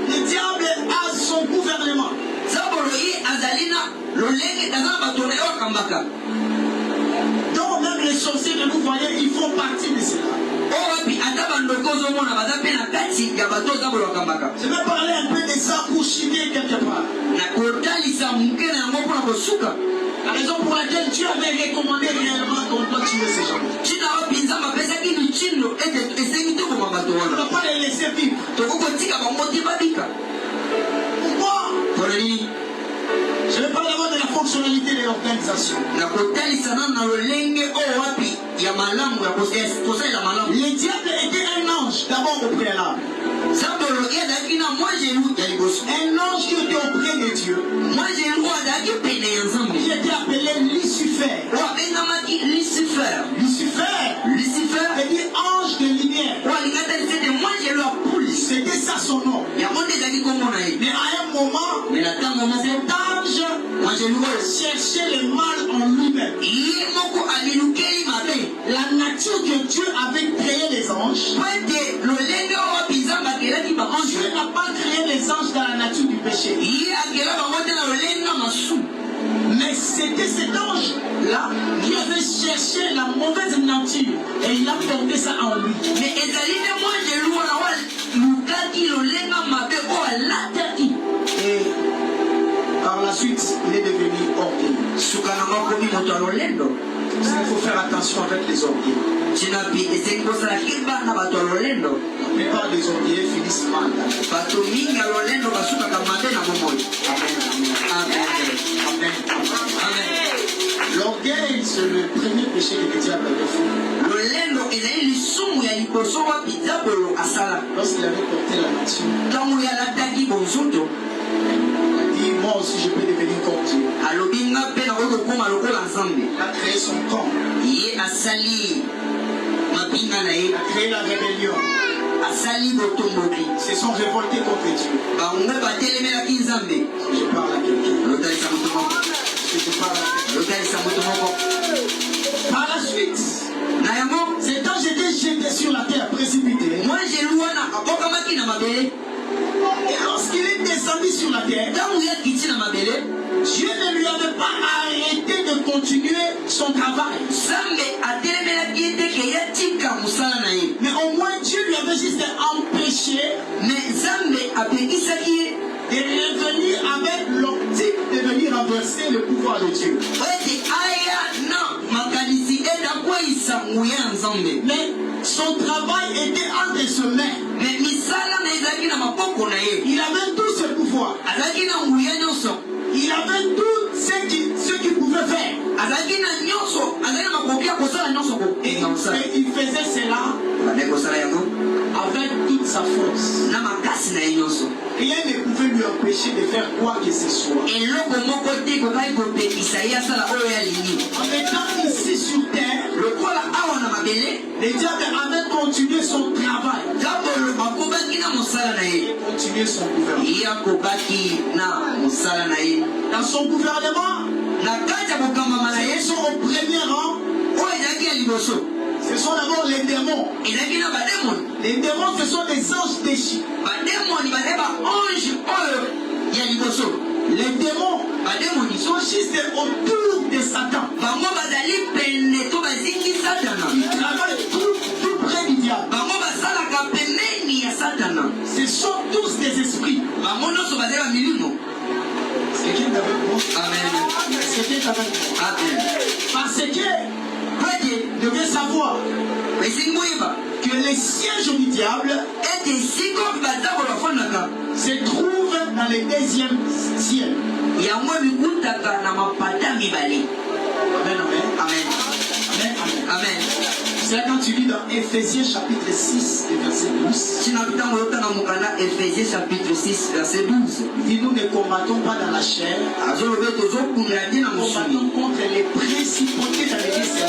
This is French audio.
Le diable a son gouvernement. Donc même les sorciers que nous voyons, ils font partie de cela. Je vais parler un peu de ça pour chiner quelque part. La raison pour laquelle Dieu avait recommandé réellement qu'on doit tuer ces gens. On ne doit pas les laisser vivre. Pourquoi? Je vais parler d'abord de la fonctionnalité de l'organisation. Le diable était un ange d'abord au préalable. Un ange qui était auprès de Dieu. Qui était appelé Lucifer. Lucifer veut dire ange de lumière. C'était ça son nom. Mais à un moment, cet ange cherchait le mal en lui-même. La nature que Dieu avait créé les anges. Dieu n'a pas créé les anges dans la nature du péché. Mais c'était cet ange-là qui avait cherché la mauvaise nature et il a porté ça en lui. Mais et par la suite, il est devenu orgueilleux. Il faut faire attention avec les orgueils. La plupart des orgueilleux finissent mal. Amen. L'orgueil, c'est le premier péché que le diable avait fait. Lorsqu'il avait porté la nature, il a dit, moi aussi je peux devenir comme Dieu. Il a créé son camp. Il a créé la rébellion. Ils se sont révoltés contre Dieu. Je parle à quelqu'un. Par la suite, cet ange était jeté sur la terre, précipité. Et lorsqu'il est descendu sur la terre, Dieu ne lui avait pas arrêté de continuer son travail. Mais au moins Dieu lui avait juste empêché de revenir avec l'optique de venir renverser le pouvoir de Dieu. Mais son travail était entre ses mains. Il avait tout ce pouvoir. Il avait tout ce qu'il pouvait faire. Et il faisait cela avec toute sa force. Rien ne pouvait lui empêcher de faire quoi que ce soit. En étant ici sur terre, le diable avait continué son travail. Il continuait son gouvernement. Dans son gouvernement, ils sont au premier rang. Ce sont d'abord les démons. Les démons, ce sont des anges déchus. Les démons, ils sont juste autour de Satan. Ils travaillent tout près du diable. Ce sont tous des esprits. Quelqu'un est avec moi? Amen. Quelqu'un est avec moi? Amen. Parce que vous devez savoir que les sièges du diable se trouvent dans le deuxième ciel. Amen. C'est là quand tu lis dans Éphésiens chapitre 6 verset 12. Il dit nous ne combattons pas dans la chair. Nous combattons contre les principautés dans les cieux.